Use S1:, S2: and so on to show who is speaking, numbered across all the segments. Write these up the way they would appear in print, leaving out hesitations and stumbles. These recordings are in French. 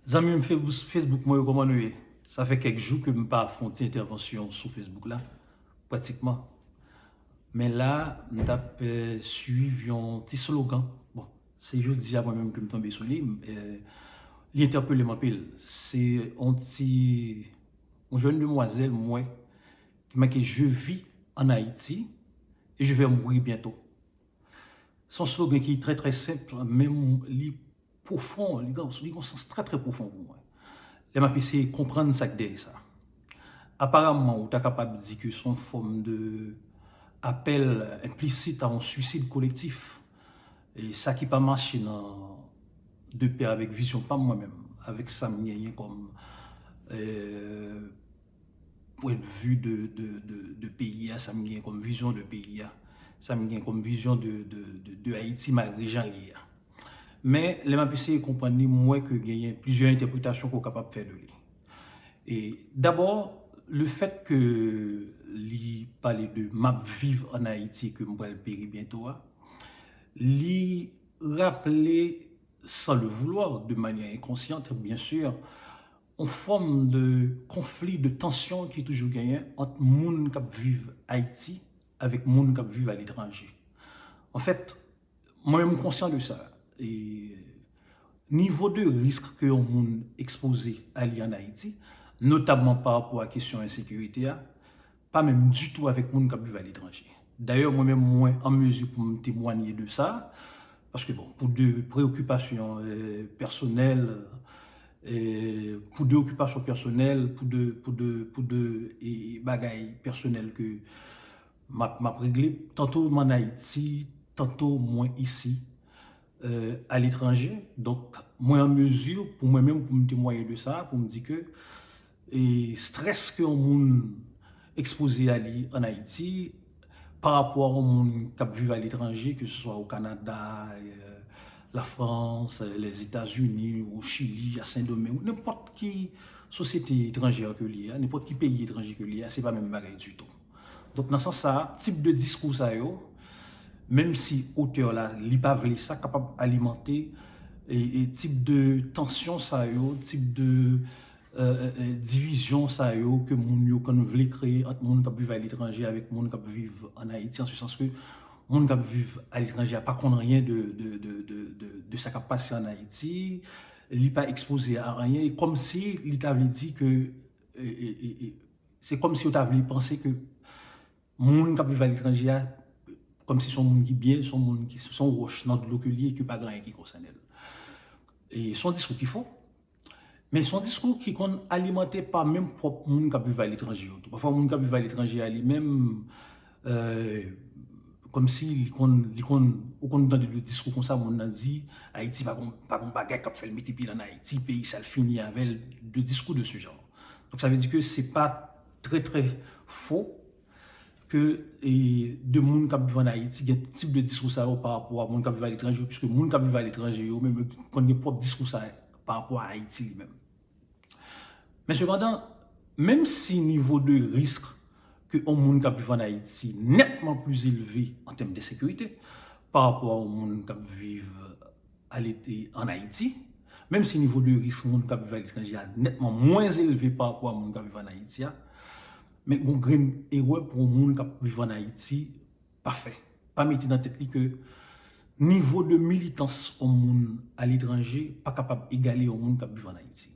S1: Zami Facebook, moi, comment nous est? Ça fait quelques jours que je n'ai pas fait intervention sur Facebook là, pratiquement. Mais là, je vais suivre un petit slogan. Bon, c'est jeudi à moi-même que je suis tombé sur lui. L'interpellé m'appelle. C'est une jeune demoiselle, moi, qui m'a dit je vis en Haïti et je vais mourir bientôt. Son slogan qui est très très simple, même profond, il a un sens très très profond pour moi. Les m'a essayé de comprendre ça que ça. Apparemment, tu es capable de dire que c'est une forme de appel implicite à un suicide collectif. Et ça qui pas marché dans deux paires avec vision, pas moi-même, avec ça, comme point de vue de pays, ça me comme vision de pays, ça me comme vision de Haïti malgré jean -Lié. Mais les m'a essayé de comprendre moi que il y a plusieurs interprétations qu'on est capable de faire de lui. Et d'abord, le fait que lui parle de map vivre en Haïti que moi le péri bientôt, lui rappeler sans le vouloir, de manière inconsciente bien sûr, en forme de conflit, de tension qui est toujours gagné entre monde qui vivent Haïti avec monde qui vivent à l'étranger. En fait, moi-même conscient de ça. Et niveau de risque que on monde exposé à en Haïti, notamment par rapport à la question de l'insécurité, pas même du tout avec les gens qui vivent à l'étranger. D'ailleurs, moi-même, moins en mesure pour me témoigner de ça, parce que bon, pour des préoccupations personnelles, pour des occupations personnelles, pour de bagailles personnelles que m'a réglé, tantôt en Haïti, tantôt moins ici, à l'étranger. Donc, moi en mesure, pour moi-même, pour me témoigner de ça, pour me dire que et stress que on monde exposé à lui en Haïti par rapport au monde qui vit à l'étranger, que ce soit au Canada, la France, les États-Unis, au Chili, à Saint-Domingue, n'importe qui société étrangère que l'il y a, n'importe qui pays étranger que l'il y a, c'est pas même bagaille du tout. Donc dans ce sens ça, type de discours ça même si auteur là, li pas vle ça capable d'alimenter et type de tension ça type de division ça que moun yo quand vle créer entre monde qui vivent à l'étranger avec monde qui vivent en Haïti en ce sens que monde qui vivent à l'étranger a pas connaît rien de ça qui passe en Haïti, il pas exposé à rien et comme si il t'avait dit que c'est comme si on t'avait pensé que monde qui vivent à l'étranger comme si son monde qui bien, son monde qui sont roches dans de l'eau que lié que pas grand qui concerne elle. Et son discours qu'il faut, mais son discours qui est alimenté par même propre monde qui vivent à l'étranger. Parfois, monde qui vivent à l'étranger à lui-même, comme si on dans le discours comme ça, on a dit Haïti pas un bagage qui fait le métier en Haïti, pays ça le finit avec de discours de ce genre. Donc ça veut dire que c'est pas très très faux que de monde qui vivent en Haïti, il y a un type de discours ça par rapport à monde qui vivent à l'étranger, puisque monde qui vivent à l'étranger, même qu'on a propre discours ça par rapport à Haïti lui-même. Mais cependant, même si le niveau de risque que le monde qui vit en Haïti est nettement plus élevé en termes de sécurité par rapport au monde qui vit en Haïti, même si le niveau de risque du monde qui vit à l'étranger est nettement moins élevé par rapport au monde qui vit en Haïti, mais on a une erreur pour le monde qui vit en Haïti, pas fait. Pas mettre dans la tête que le niveau de militance au monde à l'étranger n'est pas capable d'égaler au monde qui vit en Haïti.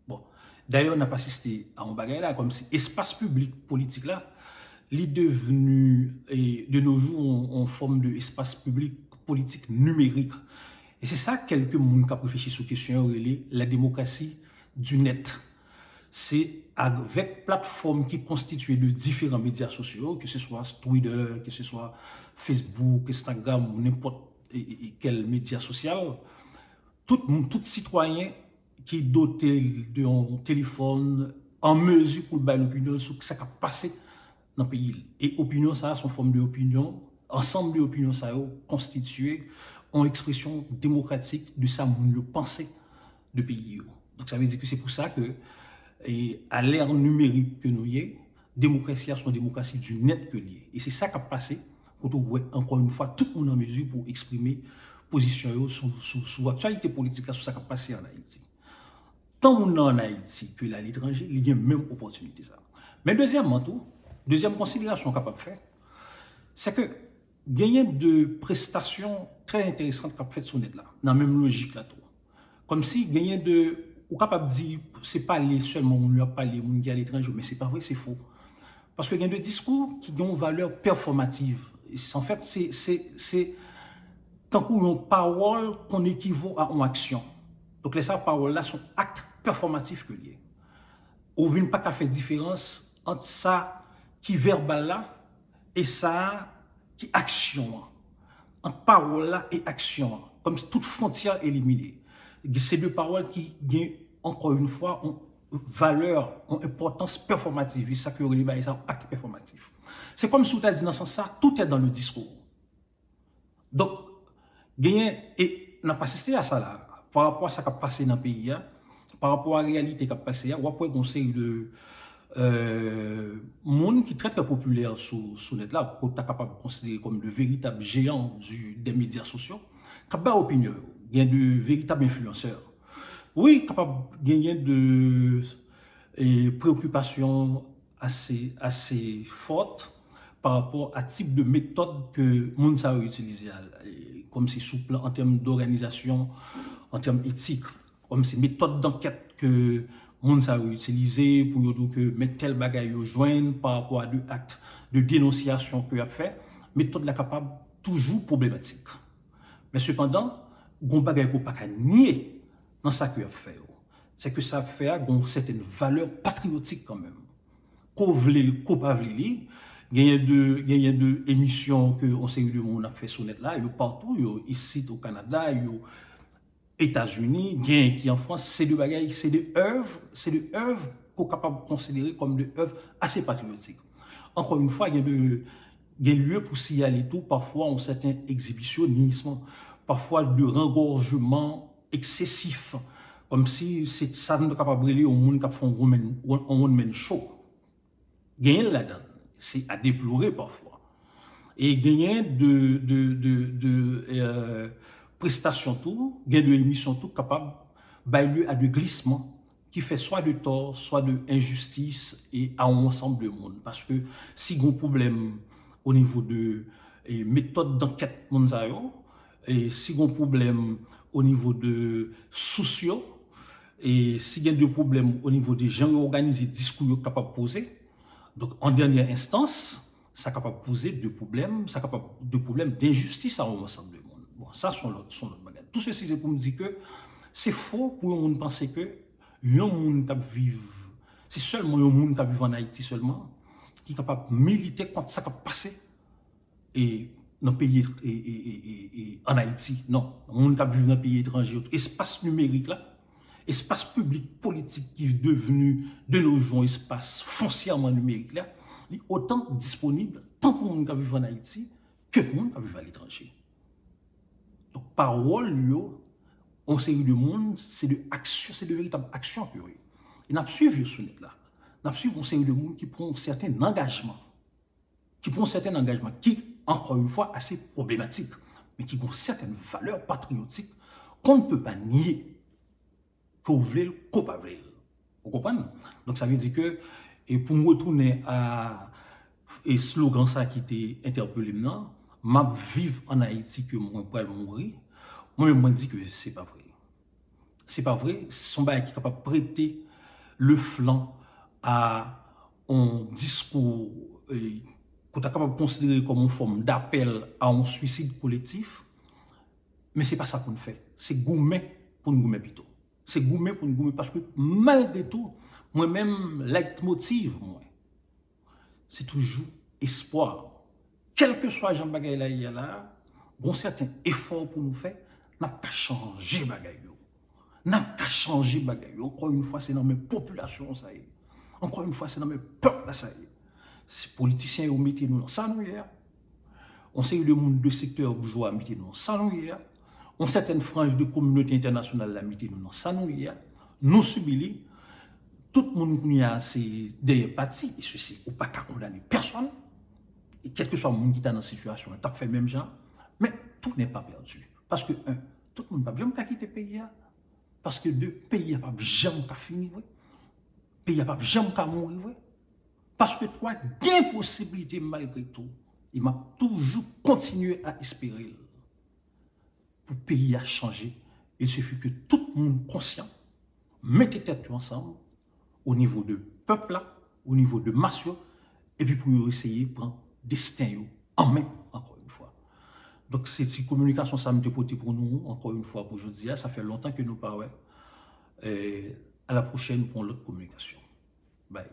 S1: Bon. D'ailleurs, on a pas assisté à un bagage là, comme si l'espace public politique là, il est devenu, de nos jours, en forme d'espace public politique numérique. Et c'est ça quelques monde qui a réfléchi sur la question, la démocratie du net. C'est avec plateformes qui constituent de différents médias sociaux, que ce soit Twitter, que ce soit Facebook, Instagram ou n'importe quel média social, tout citoyen qui est doté d'un téléphone en mesure pour donner l'opinion sur ce qui a passé dans le pays. Et opinion, ça, son forme d'opinion, ensemble d'opinions, ça, constitué en expression démocratique de ça, nous pensée de pays. Donc ça veut dire que c'est pour ça que, à l'ère numérique que nous y est, démocratie sont démocratie du net que lié. Et c'est ça qui a passé pour encore une fois tout le monde en mesure pour exprimer position sur l'actualité politique là, sur ça qui a passé en Haïti. tant en Haïti que à l'étranger, il y a même opportunité ça. Mais deuxièmement tout, deuxième considération qu'on peut faire, c'est que gagner de prestations très intéressantes qu'on fait sur net là, dans la même logique là tout. Comme si gagner de ou capable de dire c'est pas les seulement on lui a parlé moun qui à l'étranger, mais c'est pas vrai, c'est faux. Parce que il y a des discours qui ont une valeur performative. En fait, c'est tant qu'on parole qu'on équivaut à une action. Donc les paroles là sont actes performatifs que liés. On ne pas qu'à faire différence entre ça qui verbal là et ça qui action. Entre parole là et action. Comme si toute frontière éliminée. Ces deux paroles qui gagnent encore une fois ont valeur, ont importance performative. C'est ça que c'est un acte performatif. C'est comme si tu as dit dans ce sens, tout est dans le discours. Donc, gagner, et on n'a pas assisté à ça là, par rapport à ce qui a passé dans le pays, par rapport à la réalité qui a passé, on a un conseil de monde qui est très très populaire sur net là, qu'on est capable de considérer comme le véritable géant des médias sociaux, qui a pas opinion, il y a de véritables influenceurs. Oui, capable de gagner de préoccupations assez fortes par rapport à type de méthode que monde ça a utilisé, comme si souple en termes d'organisation, en termes éthiques, comme ces méthodes d'enquête que monde ça a utilisé pour dire que mettre tel bagaille au joindre par rapport à deux actes de dénonciation que a fait, méthode la capable toujours problématique. Mais cependant, gon bagaille ko pas nier dans ça que a fait, c'est que ça fait une certaine valeur patriotique quand même. Qu'on vle, qu'on pas vle, il y a de émissions que on sait de monde a fait sur net là, yo partout, yo ici au Canada, yo États-Unis, bien qui en France, c'est de bagailles, c'est des œuvres qu'on est capable de considérer comme des œuvres assez patriotiques. Encore une fois, il y a des lieux pour s'y aller tout, parfois un certain exhibitionnisme, parfois de rengorgement excessif, comme si ça ne capable de brûler au monde qui fait un one-man show. Gagner là-dedans, c'est à déplorer parfois. Et gagner de prestations tout, gagner de émissions tout capable de lieu à de glissements qui fait soit de tort, soit de injustice et à un ensemble de monde. Parce que si il y a un problème au niveau de méthode d'enquête mondiale, et si il y a un problème au niveau de sociaux, et s'il y a des problèmes au niveau des gens organisés, discours capables de poser, donc en dernière instance, ça est capable de poser des problèmes, ça est capable de problèmes d'injustice à un ensemble de monde. Bon, ça sont l'autre bagage. Tout ceci, c'est pour me dire que c'est faux pour un monde penser que un monde qui vit, c'est seulement un monde qui vit en Haïti seulement, qui est capable de militer contre ça qui a passé et dans le pays et en Haïti. Non, un monde qui vit dans le pays étranger, espace numérique là, espace public politique qui est devenu de nos jours espace foncièrement numérique là, est autant disponible tant pour les gens qui vivent en Haïti que pour les gens qui vivent à l'étranger. Donc, parole, on série de monde, c'est de véritables actions que oui. Et n'a suivi ce net là. N'a suivi une série de monde qui prend certains engagements, qui encore une fois assez problématiques, mais qui ont certaines valeurs patriotiques qu'on ne peut pas nier. Qu'on veut, qu'on pas veut. Vous comprenez? Donc ça veut dire que, et pour me retourner à et slogan ça qui était interpellé maintenant, m'a vivre en Haïti que moi pour mourir, moi-même je dis que c'est pas vrai. C'est pas vrai, son bail qui est capable de prêter le flanc à un discours qu'on est capable de considérer comme une forme d'appel à un suicide collectif, mais c'est pas ça qu'on fait. C'est gourmet pour nous gourmet plutôt. C'est gourmet pour nous gourmet parce que malgré tout, moi-même, leitmotiv, moi, c'est toujours espoir. Quel que soit Jean Bagay là, il y a là, bon certain effort pour nous faire, n'a pas changé Bagay. N'a pas changé Bagay. Encore une fois, c'est dans mes populations, ça y est. Encore une fois, c'est dans mes peuples, ça y est. Les politiciens, ils mettent nous dans ça, nous, hier. On sait que le monde de secteur bourgeois, mettent nous dans ça, nous, hier. On certaines franges de communauté internationale, la mettent nous dans ça, nous, hier. Nous subissons. Tout le monde qui a c'est des partis, et ceci, ou pas qu'à condamner personne, et quel que soit le monde qui est dans cette situation, tu as fait le même genre, mais tout n'est pas perdu. Parce que, tout le monde n'a pas besoin de quitter le pays. Parce que le pays n'a pas jamais fini. Le pays n'a pas jamais mourir. Parce que toi, il y a une possibilité malgré tout. Il m'a toujours continué à espérer. Pour le pays à changer, il suffit que tout le monde conscient mette tête ensemble au niveau de peuple, là, au niveau de masse, et puis pour essayer de prendre destin en main, encore une fois. Donc, cette communication, ça me dépote pour nous, encore une fois, pour aujourd'hui. Ça fait longtemps que nous parlons. À la prochaine pour l'autre communication. Bye.